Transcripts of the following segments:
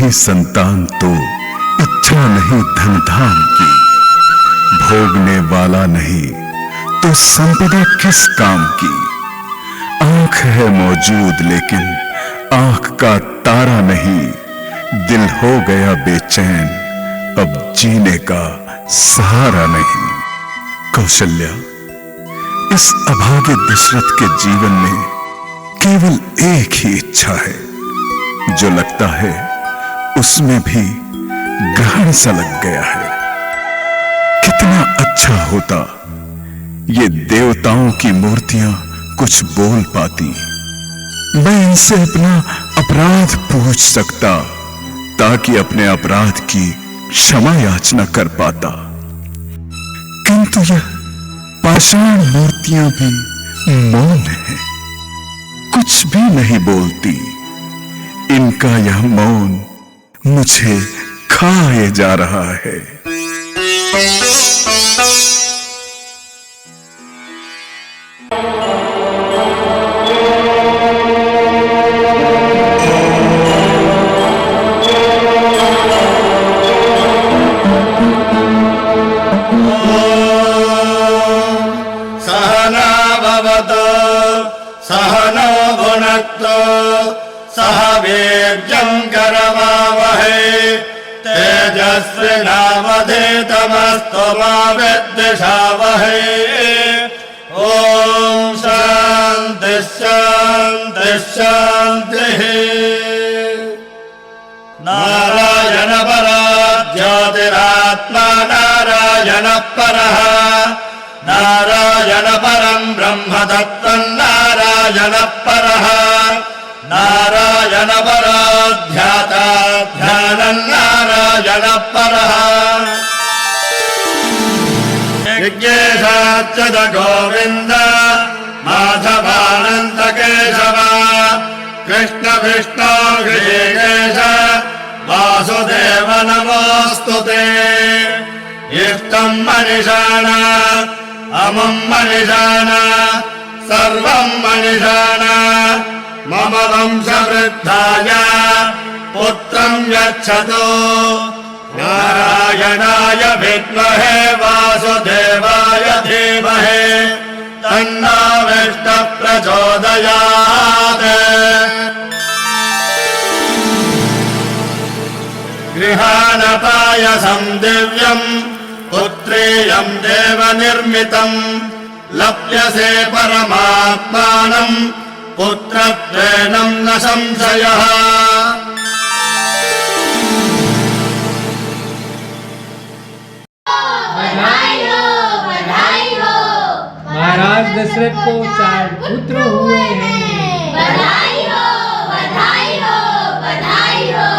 नहीं संतान तो इच्छा नहीं धन धाम की, भोगने वाला नहीं तो संपदा किस काम की। आंख है मौजूद लेकिन आंख का तारा नहीं, दिल हो गया बेचैन अब जीने का सहारा नहीं। कौशल्या, इस अभागे दशरथ के जीवन में केवल एक ही इच्छा है, जो लगता है उसमें भी ग्रहण सा लग गया है। कितना अच्छा होता ये देवताओं की मूर्तियां कुछ बोल पाती, मैं इनसे अपना अपराध पूछ सकता, ताकि अपने अपराध की क्षमा याचना कर पाता। किंतु यह पाषाण मूर्तियां भी मौन है, कुछ भी नहीं बोलती। इनका यह मौन मुझे खाए जा रहा है। सहनो भुनक्तु सह वीर्यं करवावहै तेजस्विनावधीतमस्तु मा विद्विषावहै। ॐ शान्ति शान्ति शान्तिः। नारायण परा ज्योतिरात्मा नारायणः परः, नारायण परं ब्रह्म तत्त्वं नारायणः परः, नारायण परो ध्याता ध्यानं नारायणः परः। यज्ञेशाच्युत गोविन्द माधवानन्द केशव, कृष्ण विष्णु हृषीकेश वासुदेव नमोऽस्तु ते। इष्टं मनिषाण अमुं मनिषाण सर्वं मनिषाण, मम वंशवृद्धाय पुत्रं यच्छतु। नारायणाय विद्महे वासुदेवाय धीमहि तन्नो विष्णुः प्रचोदयात्। गृहाणपायसं दिव्यं पुत्रेयं देवनिर्मितम्, लप्यसे परमात्मानं पुत्रत्वेनं न संशयः। बधाई हो, बधाई हो। महाराज दशरथ को 4 पुत्र हुए हैं। बधाई हो, बधाई हो, बधाई हो।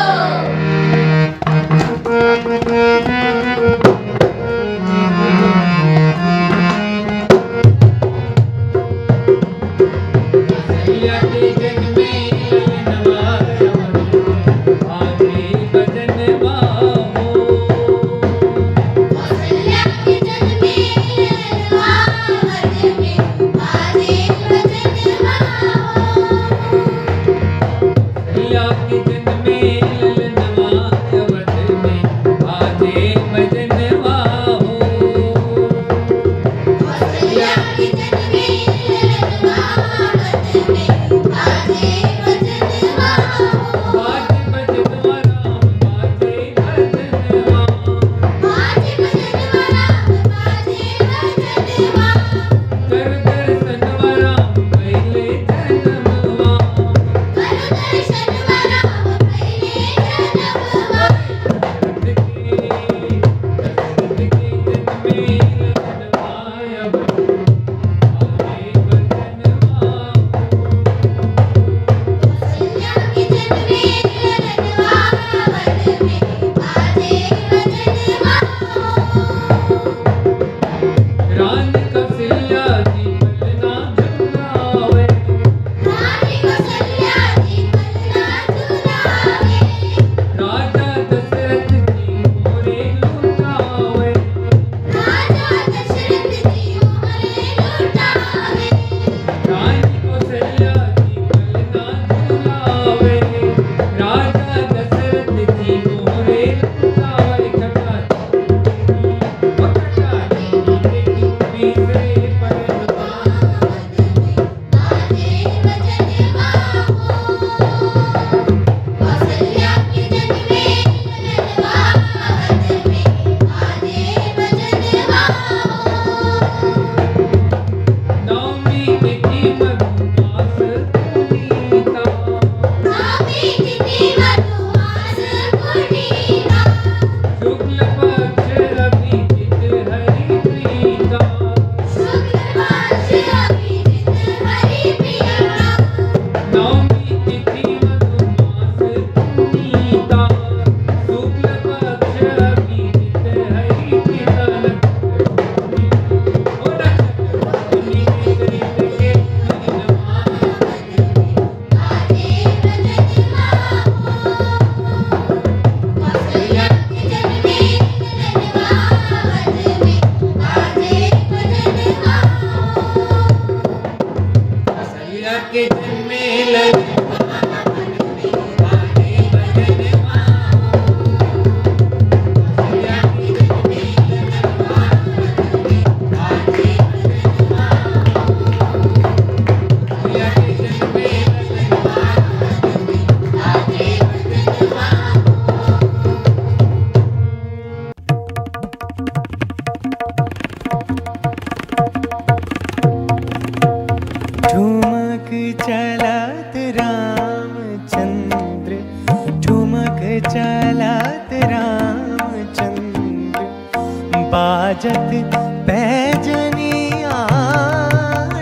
बाजत पैजनिया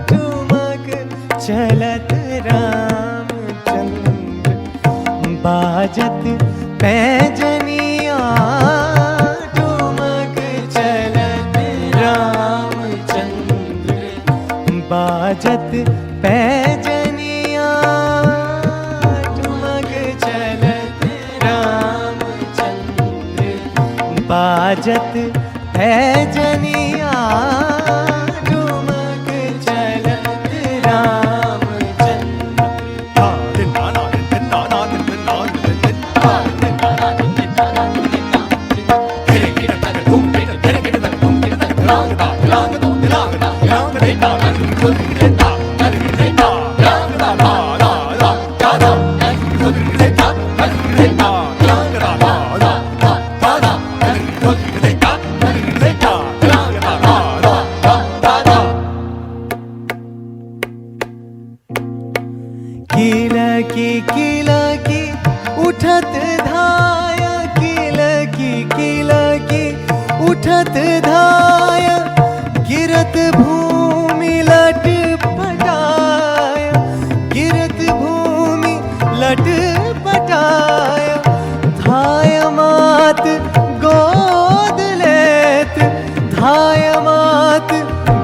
ठुमक चलत रामचंद्र बाजत पैजनिया ठुमक चलत रामचंद्र बाजत पैजनिया ठुमक चलत रामचंद्र बाजत पैजनिया ठुमक चलत किलकी उठत धाया किलकी उठत धाया गिरत भूमि लट पटाया गिरत भूमि लट पटाया धाय मात गोद लेत धाय मात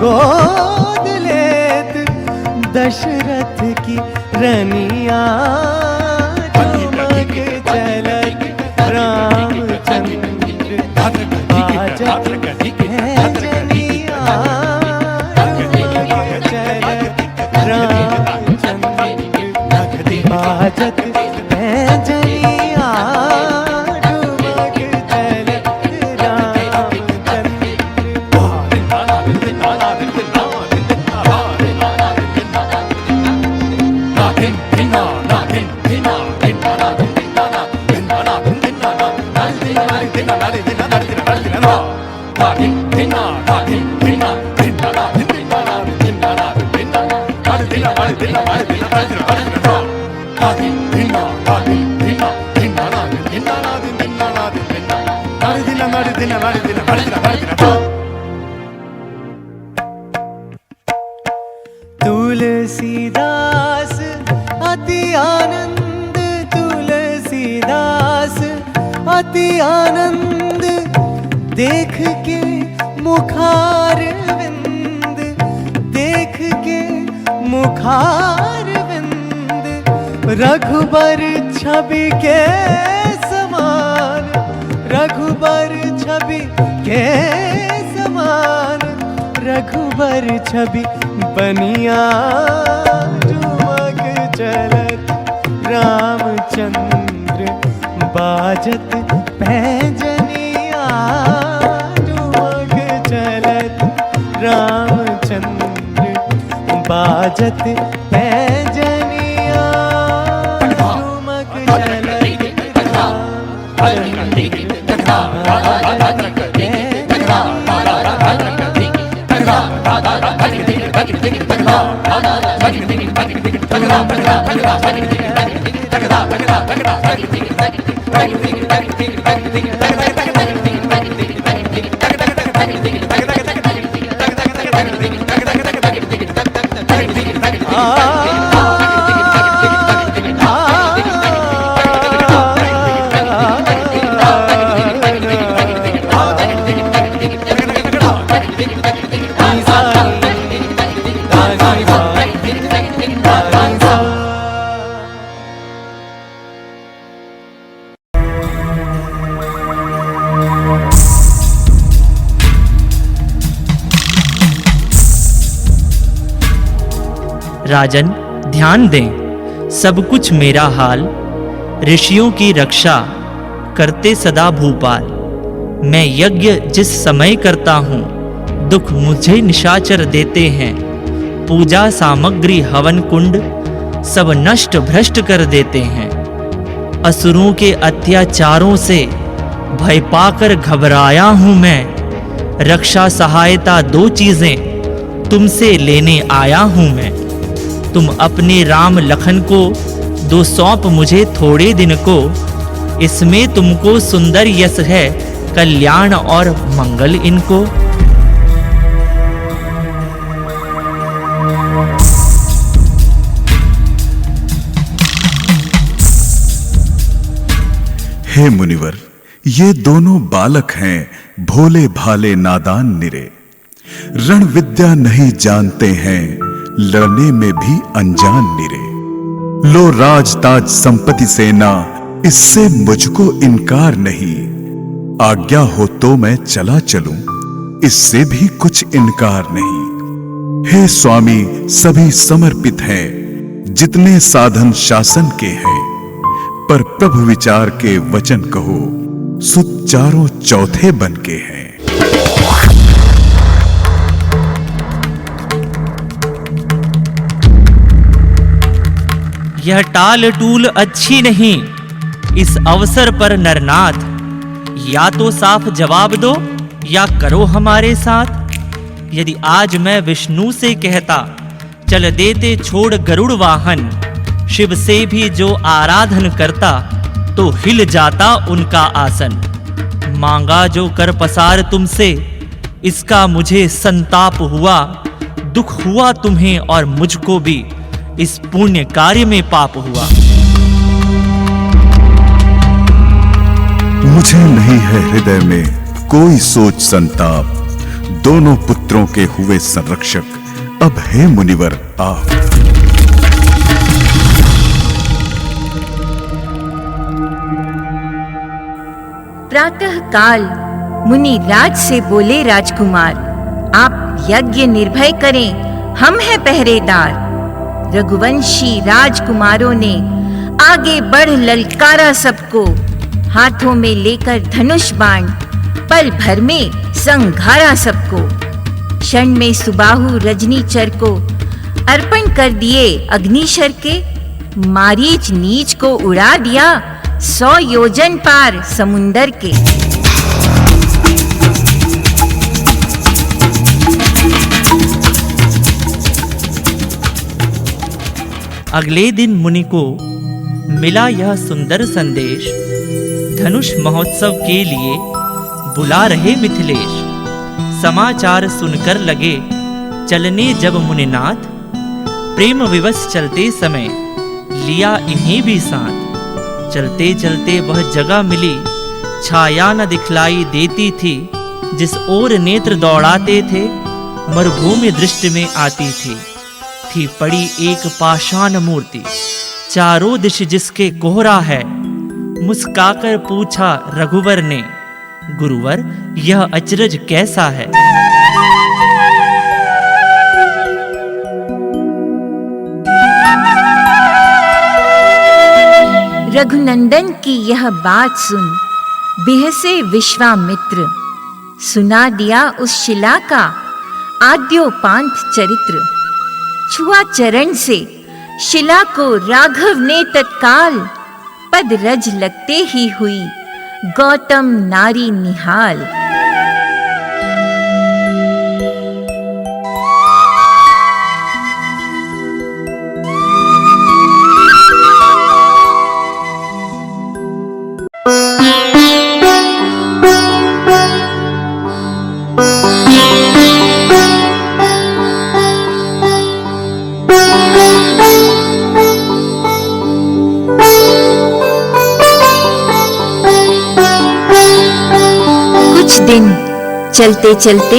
गोद लेत दशरथ की रनिया ठुमक चलत रामचंद्र बाजत पैजनिया ठुमक चलत रामचंद्र बाजत पैजनिया ठुमक चलत तुलसीदास अति आनंद तुलसीदास अति आनंद देख के मुखारविंद देख के मुखारविंद रघुबर छवि के समान रघुबर छवि के समान रघुबर छवि बनिया ठुमक चलत रामचंद्र बाजत पैजनिया ठुमक चलत रामचंद्र बाजत पैजनिया ठुमक चलत राजन ध्यान दें, सब कुछ मेरा हाल, ऋषियों की रक्षा करते सदा भूपाल। मैं यज्ञ जिस समय करता हूँ, दुख मुझे निशाचर देते हैं। पूजा सामग्री हवन कुंड सब नष्ट भ्रष्ट कर देते हैं। असुरों के अत्याचारों से भय पाकर घबराया हूँ मैं। रक्षा सहायता दो चीजें तुमसे लेने आया हूँ मैं। तुम अपने राम लखन को दो सौंप मुझे थोड़े दिन को। इसमें तुमको सुंदर यश है, कल्याण और मंगल इनको। हे मुनिवर, ये दोनों बालक हैं भोले भाले नादान निरे, रण विद्या नहीं जानते हैं, लड़ने में भी अनजान निरे। लो राज ताज संपत्ति सेना, इससे मुझको इनकार नहीं, आज्ञा हो तो मैं चला चलूं, इससे भी कुछ इनकार नहीं। हे स्वामी सभी समर्पित हैं, जितने साधन शासन के हैं, पर प्रभु विचार के वचन कहो, सुत चारों चौथे बन के हैं। यह टाल टूल अच्छी नहीं, इस अवसर पर नरनाथ, या तो साफ जवाब दो या करो हमारे साथ। यदि आज मैं विष्णु से कहता चल देते छोड़ गरुड़ वाहन, शिव से भी जो आराधन करता तो हिल जाता उनका आसन। मांगा जो कर पसार तुमसे, इसका मुझे संताप हुआ, दुख हुआ तुम्हें और मुझको भी, इस पुण्य कार्य में पाप हुआ। मुझे नहीं है हृदय में कोई सोच संताप, दोनों पुत्रों के हुए संरक्षक, अब हे मुनिवर आप। प्रातः काल मुनि राज से बोले, राजकुमार आप यज्ञ निर्भय करें, हम हैं पहरेदार। रघुवंशी राजकुमारों ने आगे बढ़ ललकारा सबको, हाथों में लेकर धनुष बाण, पल भर में संघारा सबको। क्षण में सुबाहु रजनीचर को अर्पण कर दिए अग्निशर के, मारीच नीच को उड़ा दिया 100 योजन पार समुंदर के। अगले दिन मुनि को मिला यह सुंदर संदेश, धनुष महोत्सव के लिए बुला रहे मिथिलेश। समाचार सुनकर लगे चलने जब मुनिनाथ, प्रेम विवश चलते समय लिया इन्हें भी साथ। चलते चलते वह जगह मिली, छाया न दिखलाई देती थी, जिस ओर नेत्र दौड़ाते थे मरुभूमि दृष्टि में आती थी पड़ी एक पाषाण मूर्ति, चारों दिश जिसके कोहरा है। मुस्काकर पूछा रघुवर ने, गुरुवर यह अचरज कैसा है। रघुनंदन की यह बात सुन बिहसे विश्वामित्र, सुना दिया उस शिला का आद्योपांत चरित्र। छुआ चरण से शिला को राघव ने तत्काल, पद रज लगते ही हुई गौतम नारी निहाल। दिन चलते चलते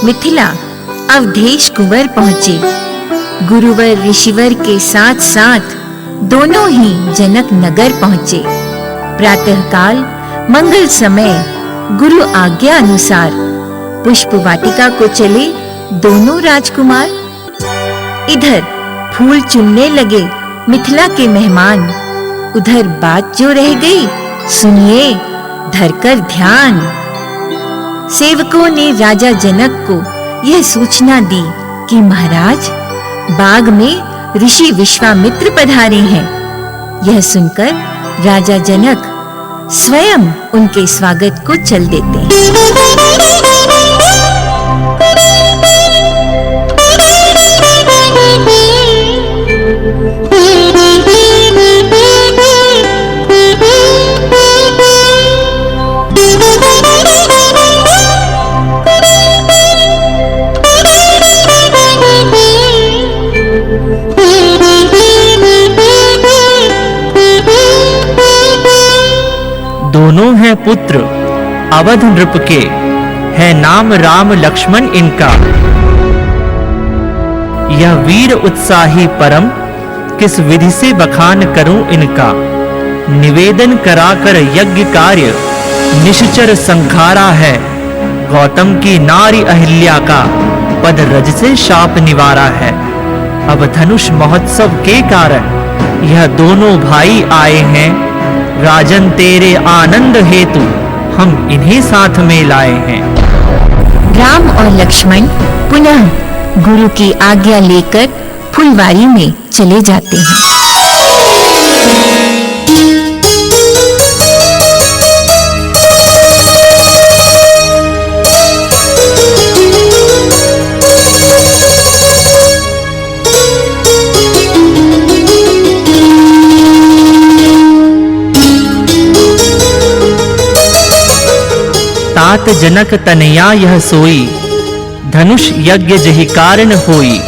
मिथिला अवधेश कुंवर पहुंचे। गुरुवर ऋषिवर के साथ साथ दोनों ही जनक नगर पहुंचे। प्रातःकाल मंगल समय गुरु आज्ञा अनुसार पुष्प वाटिका को चले दोनों राजकुमार। इधर फूल चुनने लगे मिथिला के मेहमान, उधर बात जो रह गई सुनिए धरकर ध्यान। सेवकों ने राजा जनक को यह सूचना दी कि महाराज बाग में ऋषि विश्वामित्र पधारे हैं। यह सुनकर राजा जनक स्वयं उनके स्वागत को चल देते हैं। हैं पुत्र अवध नृप के, है नाम राम लक्ष्मण इनका। यह वीर उत्साही परम, किस विधि से बखान करूं इनका। निवेदन कराकर यज्ञ कार्य, निश्चर संखारा है। गौतम की नारी अहिल्या का, पद रज से शाप निवारा है। अब धनुष महोत्सव के कारण यह दोनों भाई आए हैं। राजन तेरे आनंद हेतु हम इन्हीं साथ में लाए हैं। राम और लक्ष्मण पुनः गुरु की आज्ञा लेकर फुलवारी में चले जाते हैं। तात जनक तनया यह सोई, धनुष यज्ञ जहि कारण होई।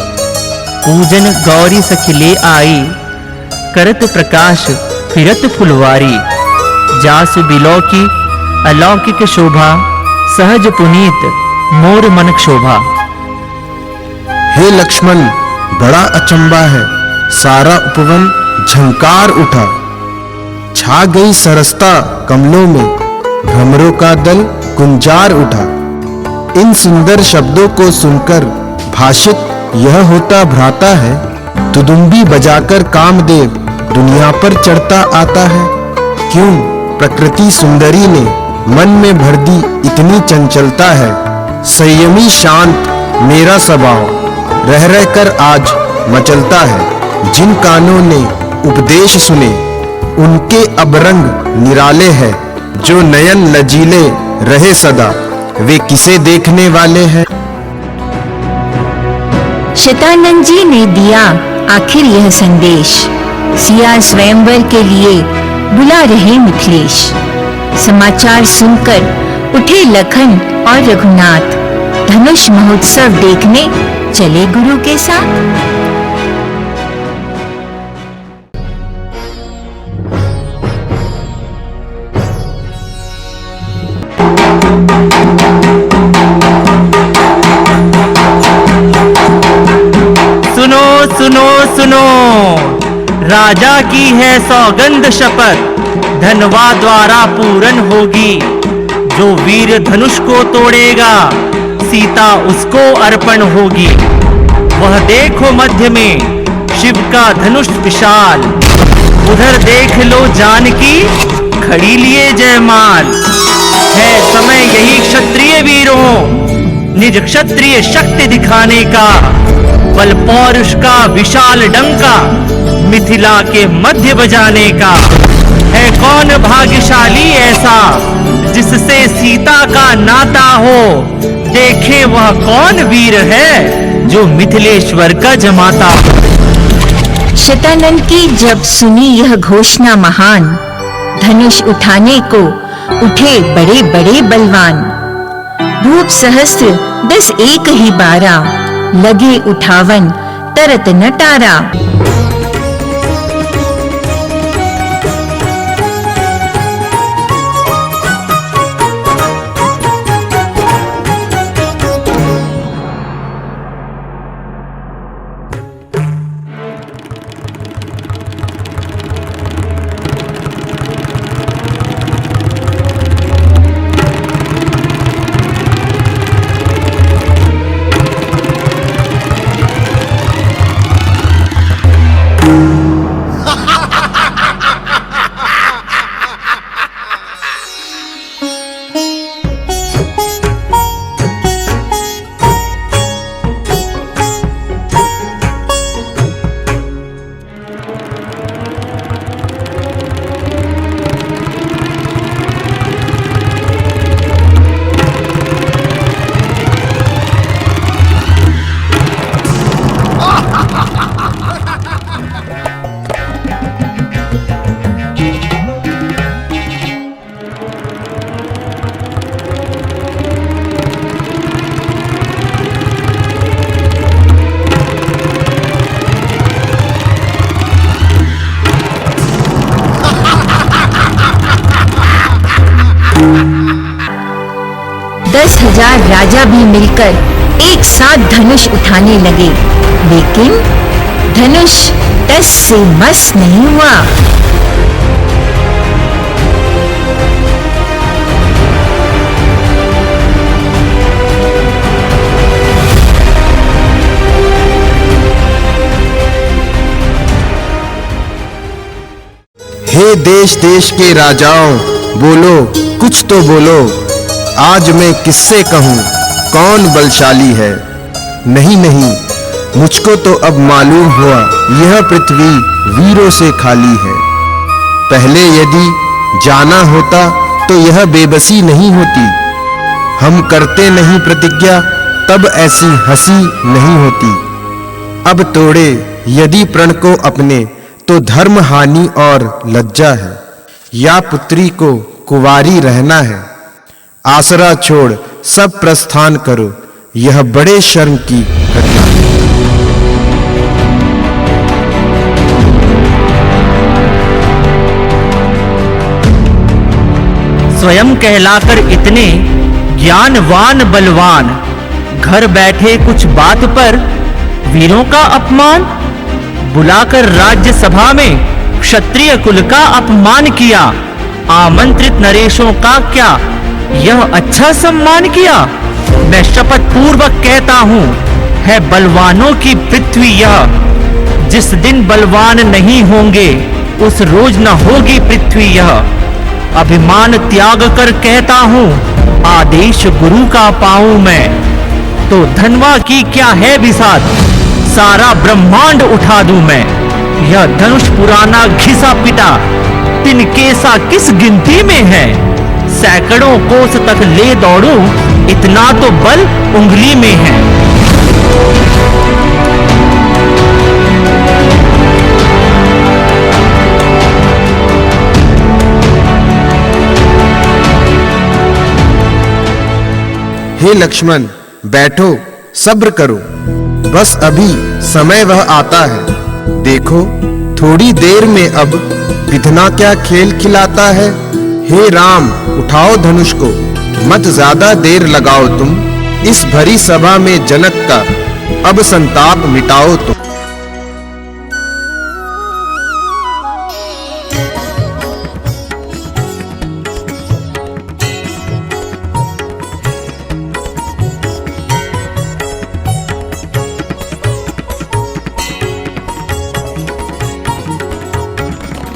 पूजन गौरी सखिले आई, करत प्रकाश फिरत फुलवारी। जासु बिलौकी अलौकिक शोभा, सहज पुनीत मोर मन क्षोभा। हे लक्ष्मण बड़ा अचंबा है, सारा उपवन झंकार उठा। छा गई सरसता कमलों में, भ्रमरों का दल गुंजार उठा। इन सुंदर शब्दों को सुनकर भाषित यह होता भ्राता है। तुदुम्बी बजाकर कामदेव दुनिया पर चढ़ता आता है। क्यों प्रकृति सुंदरी ने मन में भर दी इतनी चंचलता है। संयमी शांत मेरा स्वभाव, रह रह कर आज मचलता है। जिन कानों ने उपदेश सुने, उनके अब रंग निराले हैं। जो नयन लजीले रहे सदा, वे किसे देखने वाले हैं। शतानंद जी ने दिया आखिर यह संदेश। सिया स्वयंवर के लिए बुला रहे मिथिलेश। समाचार सुनकर उठे लखन और रघुनाथ, धनुष महोत्सव देखने चले गुरु के साथ। सुनो सुनो सुनो, राजा की है सौगंध शपथ, धनवा द्वारा पूरन होगी। जो वीर धनुष को तोड़ेगा, सीता उसको अर्पण होगी। वह देखो मध्य में शिव का धनुष विशाल, उधर देख लो जानकी खड़ी लिए जयमाल। है समय यही क्षत्रिय वीरों, निज क्षत्रिय शक्ति दिखाने का। बल पौरुष का विशाल डंका, मिथिला के मध्य बजाने का। है कौन भाग्यशाली ऐसा, जिससे सीता का नाता हो। देखे वह कौन वीर है, जो मिथिलेश्वर का जमाता। शतानंद की जब सुनी यह घोषणा महान, धनुष उठाने को उठे बड़े बड़े बलवान। भूप सहस्त्र 10 एक ही 12, लगे उठावन तरत नटारा। 10,000 राजा भी मिलकर एक साथ धनुष उठाने लगे, लेकिन धनुष टस से मस नहीं हुआ। हे देश देश के राजाओं, बोलो, कुछ तो बोलो। आज मैं किससे कहूँ कौन बलशाली है? नहीं नहीं, मुझको तो अब मालूम हुआ यह पृथ्वी वीरों से खाली है। पहले यदि जाना होता तो यह बेबसी नहीं होती। हम करते नहीं प्रतिज्ञा तब ऐसी हंसी नहीं होती। अब तोड़े यदि प्रण को अपने तो धर्म हानि और लज्जा है। या पुत्री को कुंवारी रहना है, आसरा छोड़ सब प्रस्थान करो, यह बड़े शर्म की घटना है। स्वयं कहलाकर इतने ज्ञानवान बलवान, घर बैठे कुछ बात पर वीरों का अपमान, बुलाकर राज्यसभा में क्षत्रिय कुल का अपमान किया। आमंत्रित नरेशों का क्या यह अच्छा सम्मान किया? मैं शपथ पूर्वक कहता हूं, है बलवानों की पृथ्वी यह। जिस दिन बलवान नहीं होंगे उस रोज न होगी पृथ्वी यह। अभिमान त्याग कर कहता हूं, आदेश गुरु का पाऊं मैं, तो धनवा की क्या है बिसात, सारा ब्रह्मांड उठा दूं मैं। यह धनुष पुराना घिसा पिटा, तिनके सा किस गिनती में है। सैकड़ों कोस तक ले दौड़ूं, इतना तो बल उंगली में है। हे लक्ष्मण, बैठो, सब्र करो, बस अभी समय वह आता है। देखो थोड़ी देर में अब विधना क्या खेल खिलाता है। हे राम, उठाओ धनुष को, मत ज्यादा देर लगाओ तुम। इस भरी सभा में जनक का अब संताप मिटाओ तुम।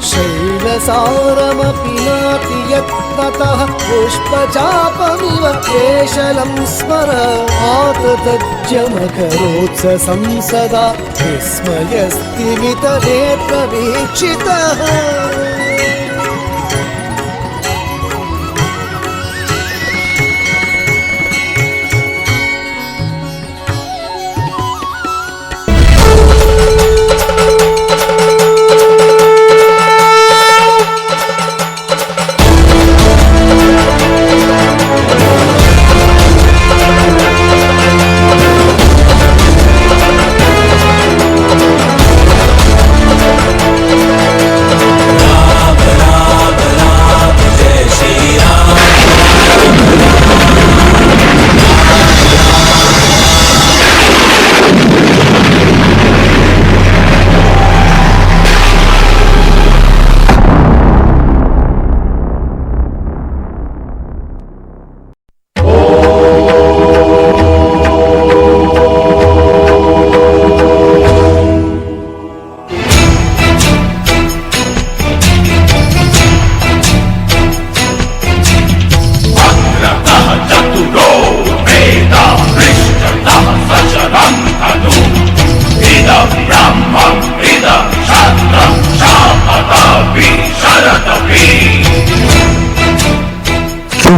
शैलसारमपि नाति यत्ततः पुष्पचापमिव केशलं स्मर आततज्यमकरोत्स संसदा विस्मयस्तिमितनेत्रवीक्षितः।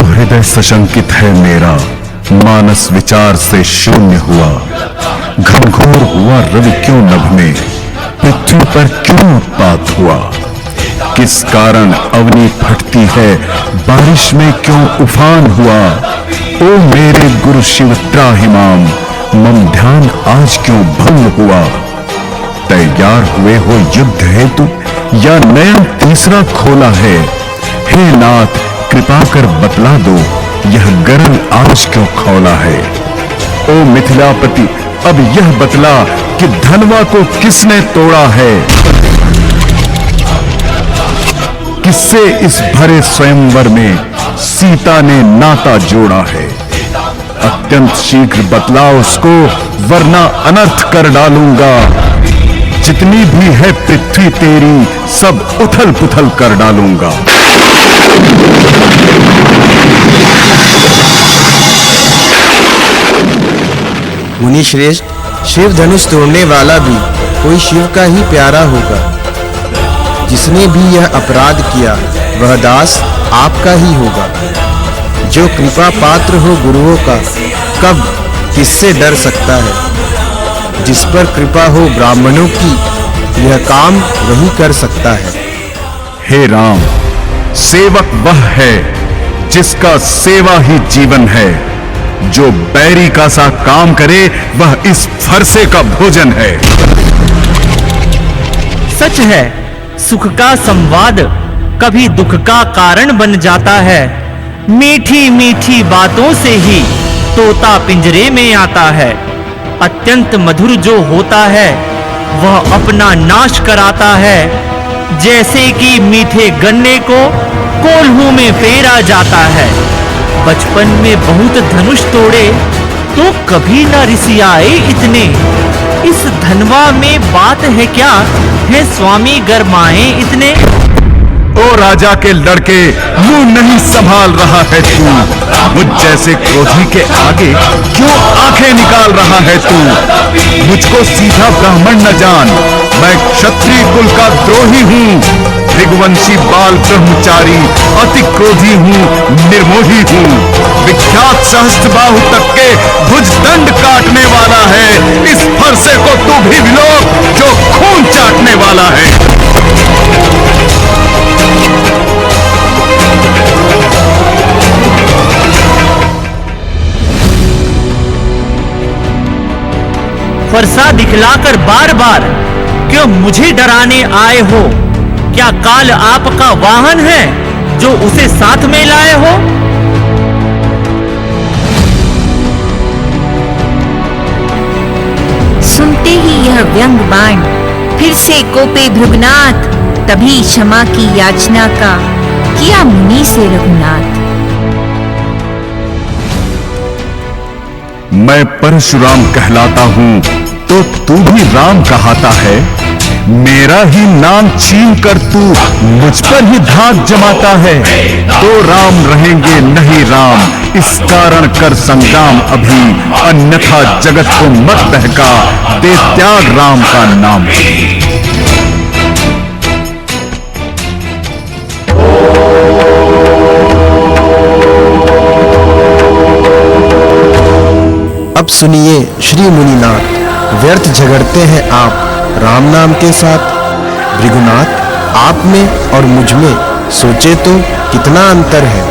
हृदय सशंकित है मेरा, मानस विचार से शून्य हुआ। घनघोर हुआ रवि क्यों नभ में, पृथ्वी पर क्यों उत्पात हुआ। किस कारण अवनी फटती है, बारिश में क्यों उफान हुआ। ओ मेरे गुरु शिव त्राहिमाम, मम ध्यान आज क्यों भंग हुआ। तैयार हुए हो युद्ध हेतु या नया तीसरा खोला है। हे नाथ कृपा कर बतला दो यह गरल आज क्यों खौला है। ओ मिथिलापति अब यह बतला कि धनवा को किसने तोड़ा है। किससे इस भरे स्वयंवर में सीता ने नाता जोड़ा है। अत्यंत शीघ्र बतलाओ उसको वरना अनर्थ कर डालूंगा। जितनी भी है पृथ्वी तेरी सब उथल पुथल कर डालूंगा। मुनि श्रेष्ठ, शिव धनुष तोड़ने वाला भी कोई शिव का ही प्यारा होगा। जिसने भी यह अपराध किया वह दास आपका ही होगा। जो कृपा पात्र हो गुरुओं का कब किससे डर सकता है। जिस पर कृपा हो ब्राह्मणों की यह काम वही कर सकता है। हे राम, सेवक वह है जिसका सेवा ही जीवन है। जो बैरी का सा काम करे वह इस फरसे का भोजन है। सच है, सुख का संवाद कभी दुख का कारण बन जाता है। मीठी मीठी बातों से ही तोता पिंजरे में आता है। अत्यंत मधुर जो होता है वह अपना नाश कराता है। जैसे कि मीठे गन्ने को कोल्हू में फेरा जाता है। बचपन में बहुत धनुष तोड़े तो कभी न रिसियाए इतने। इस धनवा में बात है क्या है स्वामी गरमाए इतने। ओ राजा के लड़के, मुंह नहीं संभाल रहा है तू। मुझ जैसे क्रोधी के आगे क्यों आंखें निकाल रहा है तू। मुझको सीधा ब्राह्मण न जान, मैं क्षत्रिय कुल का द्रोही हूँ। भृगुवंशी बाल ब्रह्मचारी अति क्रोधी हूँ, निर्मोही हूँ। विख्यात सहस्त्रबाहु तक के भुजदंड काटने वाला है। इस फरसे को तू भी विलो जो खून चाटने वाला है। फरसा दिखलाकर बार बार क्यों मुझे डराने आए हो। क्या काल आपका वाहन है जो उसे साथ में लाए हो। सुनते ही यह व्यंग बाण फिर से कोपे भृगुनाथ। तभी क्षमा की याचना का किया मुनि से रघुनाथ। मैं परशुराम कहलाता हूँ तो तू भी राम कहाता है। मेरा ही नाम छीन कर तू मुझ पर ही धाक जमाता है। तो राम रहेंगे नहीं राम, इस कारण कर संग्राम अभी। अन्यथा जगत को मत बहका, दे त्याग राम का नाम। अब सुनिए श्री मुनिनाथ, व्यर्थ झगड़ते हैं आप राम नाम के साथ। भृगुनाथ, आप में और मुझ में सोचे तो कितना अंतर है।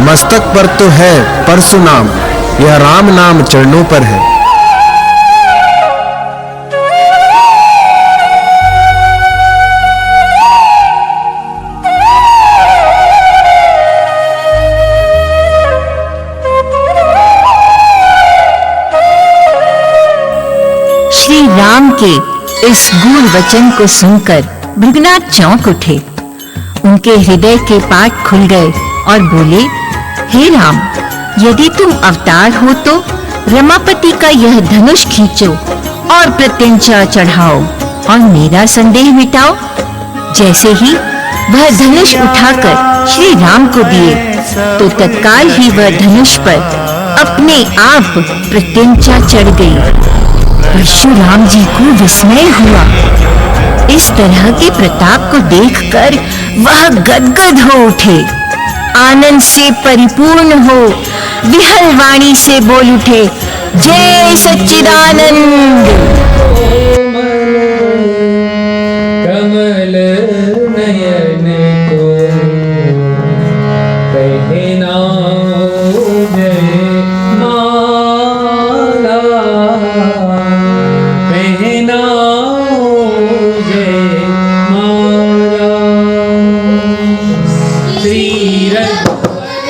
मस्तक पर तो है परशुनाम, यह राम नाम चरणों पर है। श्री राम के इस गूढ़ वचन को सुनकर भृगुनाथ चौंक उठे। उनके हृदय के पाट खुल गए और बोले, हे राम, यदि तुम अवतार हो तो रमापति का यह धनुष खींचो और प्रत्यंचा चढ़ाओ और मेरा संदेह मिटाओ। जैसे ही वह धनुष उठाकर श्री राम को दिए तो तत्काल ही वह धनुष पर अपने आप प्रत्यंचा चढ़ गई। परशुराम जी को विस्मय हुआ। इस तरह के प्रताप को देखकर वह गदगद हो उठे। आनंद से परिपूर्ण हो विहल वाणी से बोल उठे, जय सच्चिदानंद। कमल नयन को पहनाओ जय माला, पहनाओ जय माला। श्री रघुवर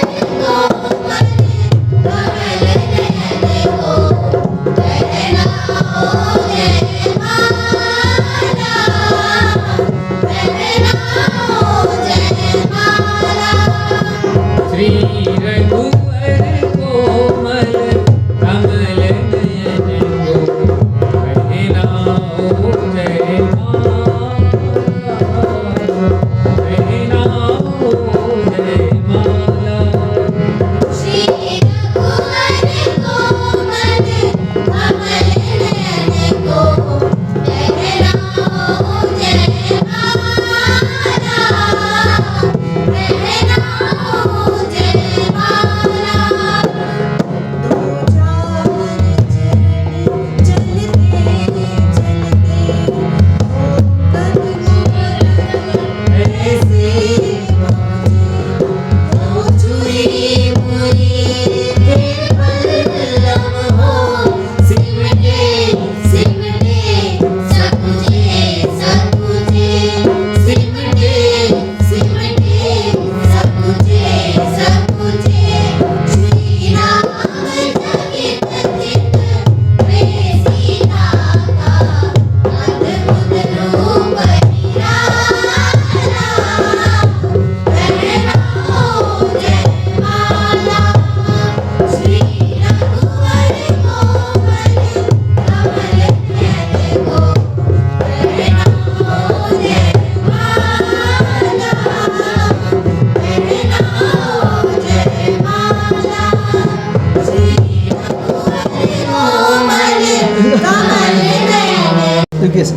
तरीके से।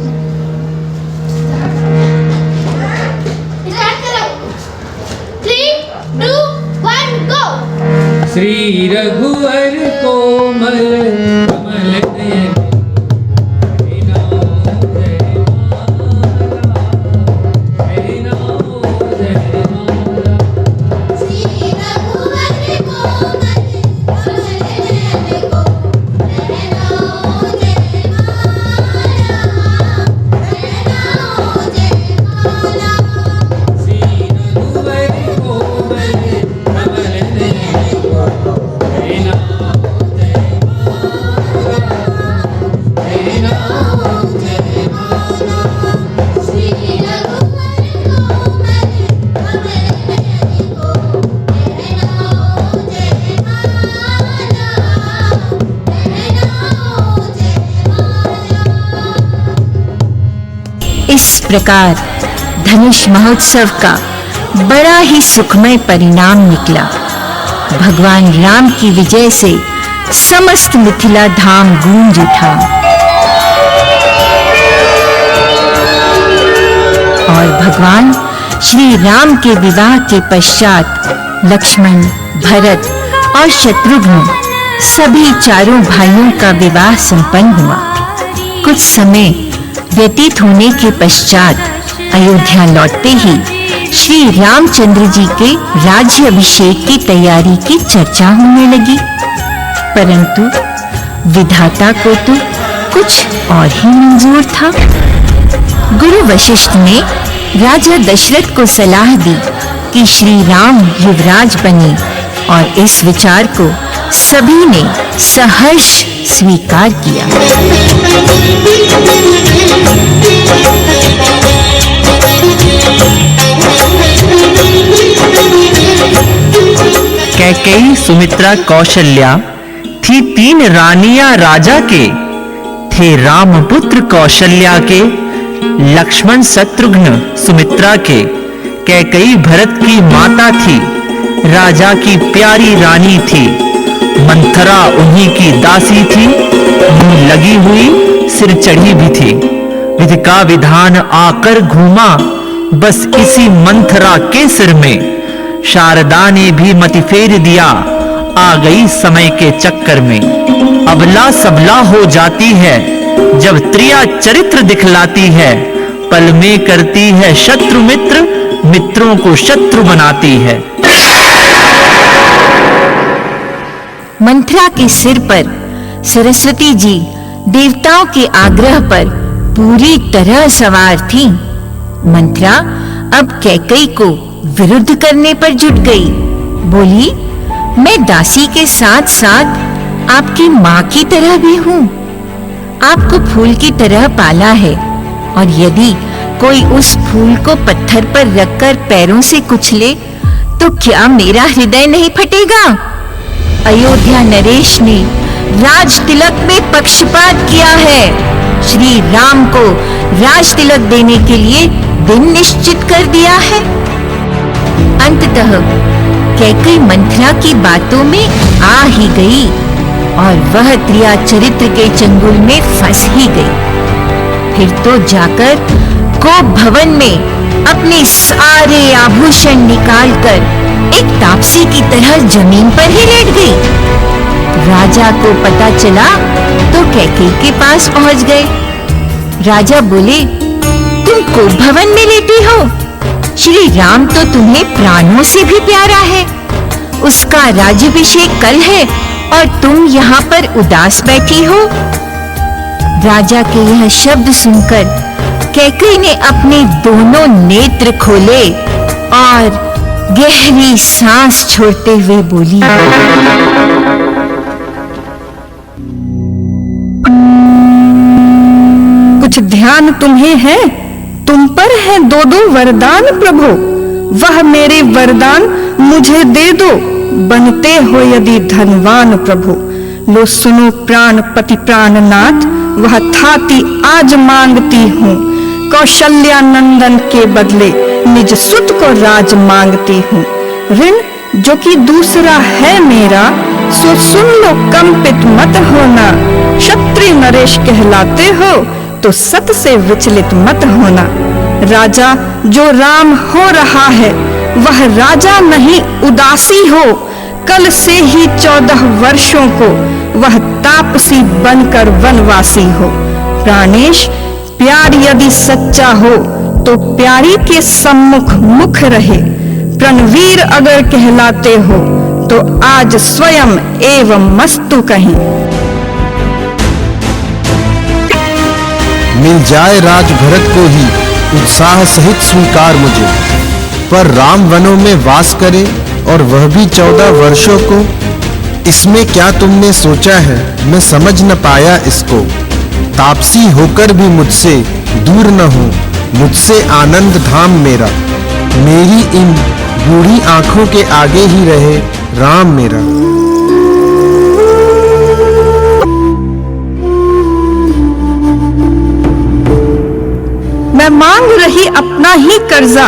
स्टार्ट करो। 3, 2, 1 गो। श्री रघुवर कोमल कमल नयन इस प्रकार धनुष महोत्सव का बड़ा ही सुखमय परिणाम निकला। भगवान राम की विजय से समस्त मिथिला धाम गूंज उठा और भगवान श्री राम के विवाह के पश्चात लक्ष्मण, भरत और शत्रुघ्न सभी चारों भाइयों का विवाह संपन्न हुआ। कुछ समय व्यतीत होने के पश्चात अयोध्या लौटते ही श्री रामचंद्र जी के राज्य अभिषेक की तैयारी की चर्चा होने लगी, परंतु विधाता को तो कुछ और ही मंजूर था। गुरु वशिष्ठ ने राजा दशरथ को सलाह दी कि श्री राम युवराज बने और इस विचार को सभी ने सहर्ष स्वीकार किया। कैकेयी, सुमित्रा, कौशल्या थी 3 रानियां राजा के। थे राम पुत्र कौशल्या के, लक्ष्मण शत्रुघ्न सुमित्रा के। कैकेयी भरत की माता थी, राजा की प्यारी रानी थी। मंथरा उन्हीं की दासी थी, मुंह लगी हुई सिर चढ़ी भी थी। विधि का विधान आकर घूमा बस इसी मंथरा के सिर में। शारदा ने भी मति फेर दिया, आ गई समय के चक्कर में। अबला सबला हो जाती है जब त्रिया चरित्र दिखलाती है। पल में करती है शत्रु मित्र, मित्रों को शत्रु बनाती है। मंथरा के सिर पर सरस्वती जी देवताओं के आग्रह पर पूरी तरह सवार थी। मंथरा अब कैकेयी को विरुद्ध करने पर जुट गई। बोली, मैं दासी के साथ साथ आपकी माँ की तरह भी हूँ। आपको फूल की तरह पाला है और यदि कोई उस फूल को पत्थर पर रखकर पैरों से कुचले तो क्या मेरा हृदय नहीं फटेगा? अयोध्या नरेश ने राज तिलक में पक्षपात किया है। श्री राम को राज तिलक देने के लिए दिन निश्चित कर दिया है। अंततः कैकेयी मंथरा की बातों में आ ही गई और वह त्रिया चरित्र के चंगुल में फंस ही गई। फिर तो जाकर गोप भवन में अपने सारे आभूषण निकालकर एक तापसी की तरह जमीन पर ही लेट गई। राजा को पता चला तो कैकेयी के पास पहुंच गए। राजा बोले, तुम गोप भवन में लेटी हो? श्री राम तो तुम्हें प्राणों से भी प्यारा है। उसका राज्याभिषेक कल है और तुम यहाँ पर उदास बैठी हो। राजा के यह शब्द सुनकर कैकेयी ने अपने दोनों नेत्र खोले और गहरी सांस छोड़ते हुए बोली, कुछ ध्यान तुम्हें है? तुम पर है 2 वरदान प्रभु। वह मेरे वरदान मुझे दे दो, बनते हो यदि धनवान प्रभु। लो सुनो प्राण पति प्राणनाथ, वह थाती आज मांगती हूँ। कौशल्या नंदन के बदले निज सुत को राज मांगती हूँ। ऋण जो कि दूसरा है मेरा, सो सुन लो कंपित मत होना। क्षत्रिय नरेश कहलाते हो तो तो सत से विचलित मत होना। राजा जो राम हो रहा है वह राजा नहीं उदासी हो। कल से ही 14 वर्षों को वह तापसी बनकर वनवासी हो। प्राणेश, प्यार यदि सच्चा हो तो प्यारी के सम्मुख मुख रहे। प्रणवीर अगर कहलाते हो तो आज स्वयं एवं मस्तु कहीं। मिल जाए राज भरत को ही उत्साह सहित स्वीकार मुझे, पर राम वनों में वास करे और वह भी 14 वर्षों को। इसमें क्या तुमने सोचा है, मैं समझ न पाया इसको। तापसी होकर भी मुझसे दूर न हो, मुझसे आनंद धाम मेरा। मेरी इन बूढ़ी आंखों के आगे ही रहे राम मेरा। मैं मांग रही अपना ही कर्जा,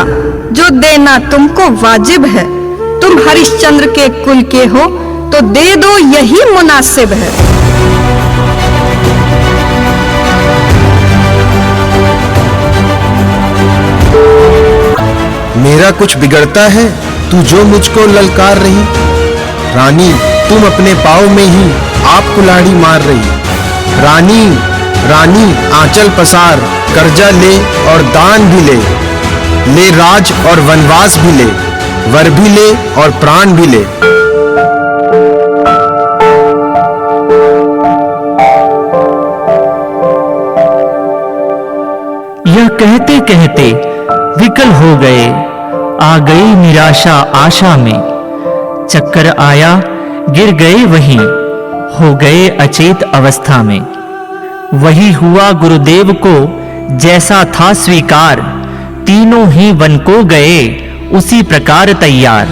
जो देना तुमको वाजिब है। तुम हरिश्चंद्र के कुल के हो तो दे दो, यही मुनासिब है। मेरा कुछ बिगड़ता है तू जो मुझको ललकार रही। रानी, तुम अपने पाँव में ही आप कुल्हाड़ी मार रही। रानी, रानी आंचल पसार, कर्जा ले और दान भी ले। ले राज और वनवास भी ले, वर भी ले और प्राण भी ले। यह कहते कहते विकल हो गए, आ गई निराशा आशा में। चक्कर आया, गिर गए वहीं, हो गए अचेत अवस्था में। वही हुआ गुरुदेव को जैसा था स्वीकार, तीनों ही वन को गए उसी प्रकार तैयार।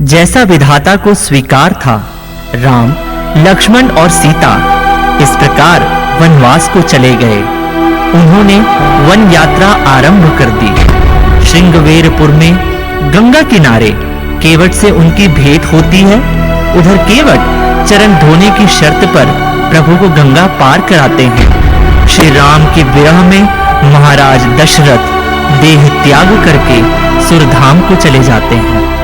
जैसा विधाता को स्वीकार था, राम, लक्ष्मण और सीता इस प्रकार वनवास को चले गए। उन्होंने वन यात्रा आरंभ कर दी। श्रृंगवेरपुर में गंगा किनारे केवट से उनकी भेंट होती है। उधर केवट चरण धोने की शर्त पर प्रभु को गंगा पार कराते हैं। श्री राम के विरह में महाराज दशरथ देह त्याग करके सुरधाम को चले जाते हैं।